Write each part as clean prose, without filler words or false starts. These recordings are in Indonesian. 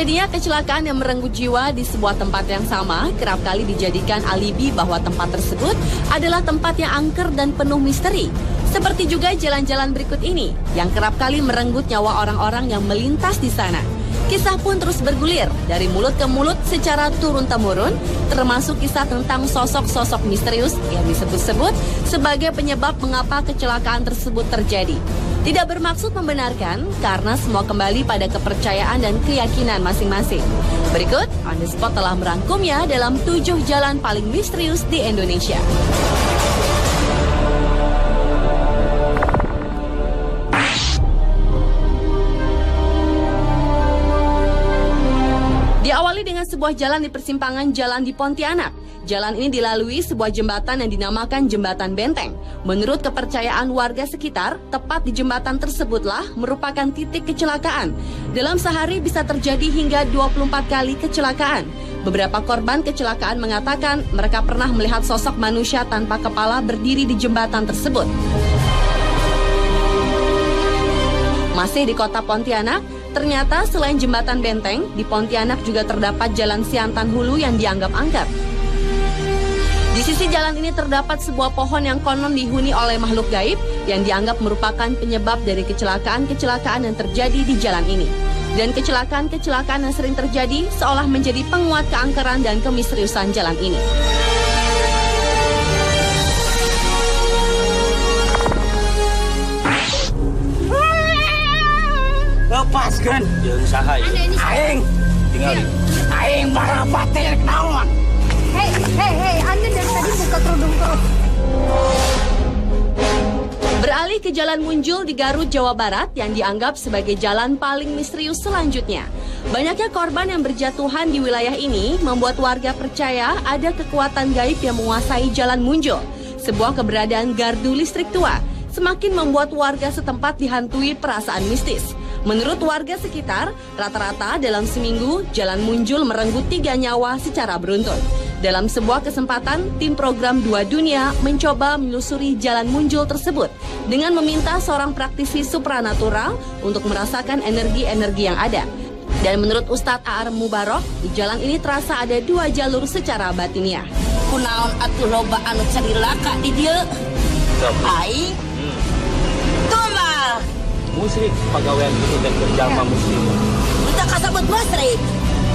Terjadinya kecelakaan yang merenggut jiwa di sebuah tempat yang sama kerap kali dijadikan alibi bahwa tempat tersebut adalah tempat yang angker dan penuh misteri. Seperti juga jalan-jalan berikut ini yang kerap kali merenggut nyawa orang-orang yang melintas di sana. Kisah pun terus bergulir dari mulut ke mulut secara turun-temurun, termasuk kisah tentang sosok-sosok misterius yang disebut-sebut sebagai penyebab mengapa kecelakaan tersebut terjadi. Tidak bermaksud membenarkan karena semua kembali pada kepercayaan dan keyakinan masing-masing. Berikut, On The Spot telah merangkumnya dalam 7 jalan paling misterius di Indonesia. Diawali dengan sebuah jalan di persimpangan jalan di Pontianak. Jalan ini dilalui sebuah jembatan yang dinamakan Jembatan Benteng. Menurut kepercayaan warga sekitar, tepat di jembatan tersebutlah merupakan titik kecelakaan. Dalam sehari bisa terjadi hingga 24 kali kecelakaan. Beberapa korban kecelakaan mengatakan mereka pernah melihat sosok manusia tanpa kepala berdiri di jembatan tersebut. Masih di kota Pontianak, ternyata selain jembatan Benteng, di Pontianak juga terdapat jalan Siantan Hulu yang dianggap angker. Di sisi jalan ini terdapat sebuah pohon yang konon dihuni oleh makhluk gaib yang dianggap merupakan penyebab dari kecelakaan-kecelakaan yang terjadi di jalan ini. Dan kecelakaan-kecelakaan yang sering terjadi seolah menjadi penguat keangkeran dan kemisteriusan jalan ini. Lepaskan jeung saha ieu? Aing tinggalin. Aing bara batik naon? Hei, Anda dari tadi buka kerudung terus. Beralih ke Jalan Munjul di Garut, Jawa Barat yang dianggap sebagai jalan paling misterius selanjutnya. Banyaknya korban yang berjatuhan di wilayah ini membuat warga percaya ada kekuatan gaib yang menguasai Jalan Munjul, sebuah keberadaan gardu listrik tua, semakin membuat warga setempat dihantui perasaan mistis. Menurut warga sekitar, rata-rata dalam seminggu, Jalan Munjul merenggut 3 nyawa secara beruntun. Dalam sebuah kesempatan, tim program 2 Dunia mencoba menelusuri Jalan Munjul tersebut dengan meminta seorang praktisi supranatural untuk merasakan energi-energi yang ada. Dan menurut Ustadz A.R. Mubarok, di jalan ini terasa ada 2 jalur secara batiniah. Kunaon atuh loba anu carilaka di dieu? Aing tumal Musrik pagawean itu dan berjama muslim. kita kasebut musrik.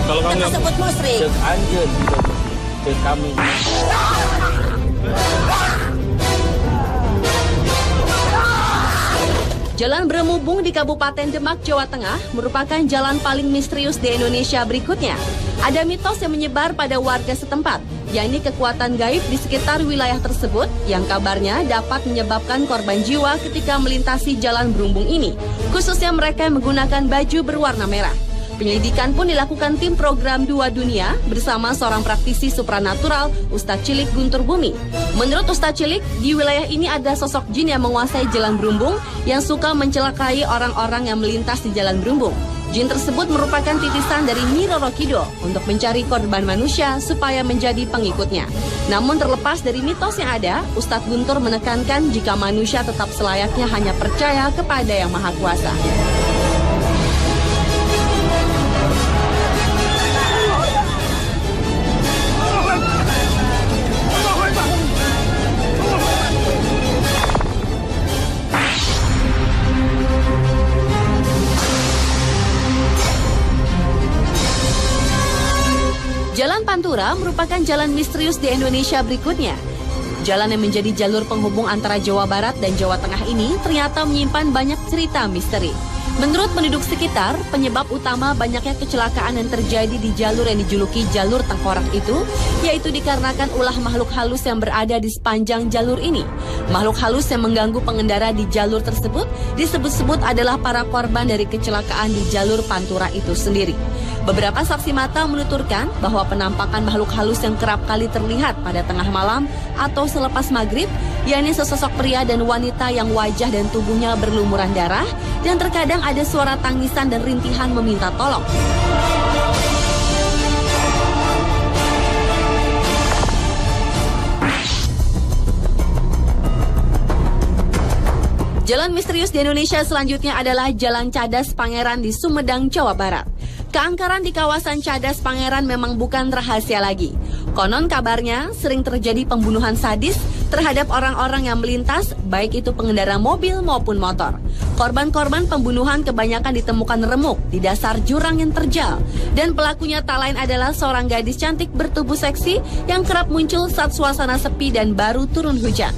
Kalau kamu yang kasebut musrik. cek anjeun cek kami. Jalan Bremubung di Kabupaten Demak, Jawa Tengah merupakan jalan paling misterius di Indonesia berikutnya. Ada mitos yang menyebar pada warga setempat, yakni kekuatan gaib di sekitar wilayah tersebut yang kabarnya dapat menyebabkan korban jiwa ketika melintasi jalan Brumubung ini, khususnya mereka yang menggunakan baju berwarna merah. Penyelidikan pun dilakukan tim program 2 Dunia bersama seorang praktisi supranatural, Ustadz Cilik Guntur Bumi. Menurut Ustadz Cilik, di wilayah ini ada sosok jin yang menguasai jalan Brumbung yang suka mencelakai orang-orang yang melintas di jalan Brumbung. Jin tersebut merupakan titisan dari Nyi Roro Kidul untuk mencari korban manusia supaya menjadi pengikutnya. Namun terlepas dari mitos yang ada, Ustadz Guntur menekankan jika manusia tetap selayaknya hanya percaya kepada Yang Maha Kuasa. Jalan Pantura merupakan jalan misterius di Indonesia berikutnya. Jalan yang menjadi jalur penghubung antara Jawa Barat dan Jawa Tengah ini ternyata menyimpan banyak cerita misteri. Menurut penduduk sekitar, penyebab utama banyaknya kecelakaan yang terjadi di jalur yang dijuluki jalur tengkorak itu, yaitu dikarenakan ulah makhluk halus yang berada di sepanjang jalur ini. Makhluk halus yang mengganggu pengendara di jalur tersebut disebut-sebut adalah para korban dari kecelakaan di jalur Pantura itu sendiri. Beberapa saksi mata menuturkan bahwa penampakan makhluk halus yang kerap kali terlihat pada tengah malam atau selepas maghrib, yakni sesosok pria dan wanita yang wajah dan tubuhnya berlumuran darah, dan terkadang ada suara tangisan dan rintihan meminta tolong. Jalan misterius di Indonesia selanjutnya adalah Jalan Cadas Pangeran di Sumedang, Jawa Barat. Keangkeran di kawasan Cadas Pangeran memang bukan rahasia lagi. Konon kabarnya sering terjadi pembunuhan sadis terhadap orang-orang yang melintas, baik itu pengendara mobil maupun motor. Korban-korban pembunuhan kebanyakan ditemukan remuk di dasar jurang yang terjal. Dan pelakunya tak lain adalah seorang gadis cantik bertubuh seksi yang kerap muncul saat suasana sepi dan baru turun hujan.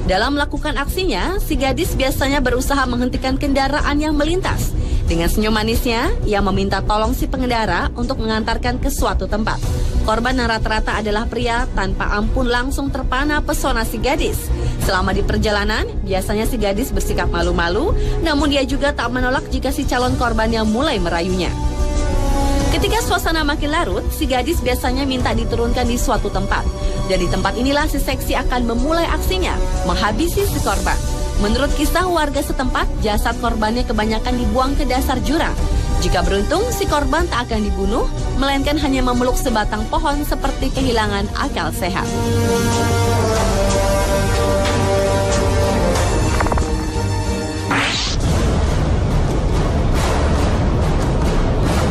Dalam melakukan aksinya, si gadis biasanya berusaha menghentikan kendaraan yang melintas. Dengan senyum manisnya, ia meminta tolong si pengendara untuk mengantarkan ke suatu tempat. Korban yang rata-rata adalah pria tanpa ampun langsung terpana pesona si gadis. Selama di perjalanan, biasanya si gadis bersikap malu-malu, namun dia juga tak menolak jika si calon korbannya mulai merayunya. Ketika suasana makin larut, si gadis biasanya minta diturunkan di suatu tempat. Dan di tempat inilah si seksi akan memulai aksinya, menghabisi si korban. Menurut kisah warga setempat, jasad korbannya kebanyakan dibuang ke dasar jurang. Jika beruntung, si korban tak akan dibunuh, melainkan hanya memeluk sebatang pohon seperti kehilangan akal sehat.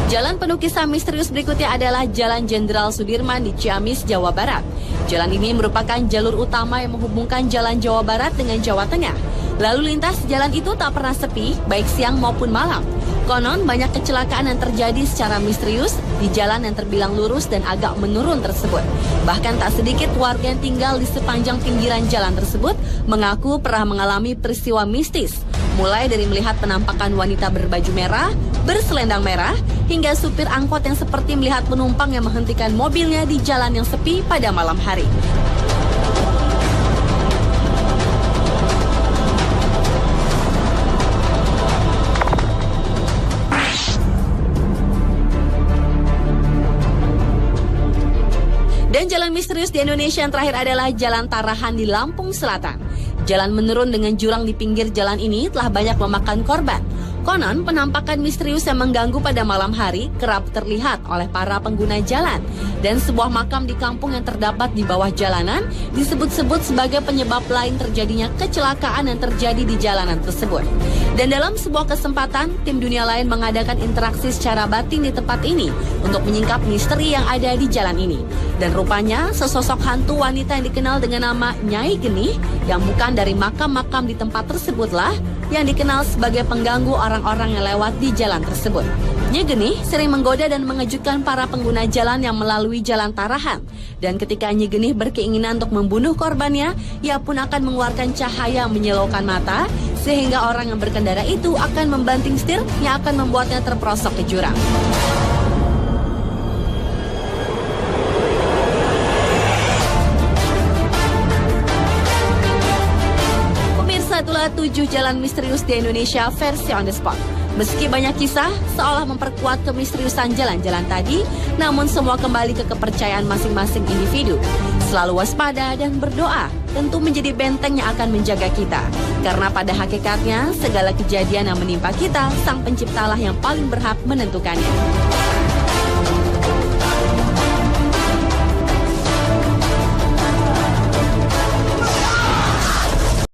Jalan penuh kisah misterius berikutnya adalah Jalan Jenderal Sudirman di Ciamis, Jawa Barat. Jalan ini merupakan jalur utama yang menghubungkan Jalan Jawa Barat dengan Jawa Tengah. Lalu lintas jalan itu tak pernah sepi, baik siang maupun malam. Konon banyak kecelakaan yang terjadi secara misterius di jalan yang terbilang lurus dan agak menurun tersebut. Bahkan tak sedikit warga yang tinggal di sepanjang pinggiran jalan tersebut mengaku pernah mengalami peristiwa mistis. Mulai dari melihat penampakan wanita berbaju merah, berselendang merah, hingga supir angkot yang seperti melihat penumpang yang menghentikan mobilnya di jalan yang sepi pada malam hari. Dan jalan misterius di Indonesia yang terakhir adalah Jalan Tarahan di Lampung Selatan. Jalan menurun dengan jurang di pinggir jalan ini telah banyak memakan korban. Konon, penampakan misterius yang mengganggu pada malam hari kerap terlihat oleh para pengguna jalan. Dan sebuah makam di kampung yang terdapat di bawah jalanan disebut-sebut sebagai penyebab lain terjadinya kecelakaan yang terjadi di jalanan tersebut. Dan dalam sebuah kesempatan, tim dunia lain mengadakan interaksi secara batin di tempat ini untuk menyingkap misteri yang ada di jalan ini. Dan rupanya, sesosok hantu wanita yang dikenal dengan nama Nyai Genih yang bukan dari makam-makam di tempat tersebutlah yang dikenal sebagai pengganggu orang-orang yang lewat di jalan tersebut. Nyai Genih sering menggoda dan mengejutkan para pengguna jalan yang melalui Jalan Tarahan. Dan ketika Nyai Genih berkeinginan untuk membunuh korbannya, ia pun akan mengeluarkan cahaya menyilaukan mata, sehingga orang yang berkendara itu akan membanting setir yang akan membuatnya terperosok ke jurang. Itulah 7 jalan misterius di Indonesia versi on the spot. Meski banyak kisah seolah memperkuat kemisteriusan jalan-jalan tadi, namun semua kembali ke kepercayaan masing-masing individu. Selalu waspada dan berdoa tentu menjadi benteng yang akan menjaga kita. Karena pada hakikatnya segala kejadian yang menimpa kita, Sang Penciptalah yang paling berhak menentukannya.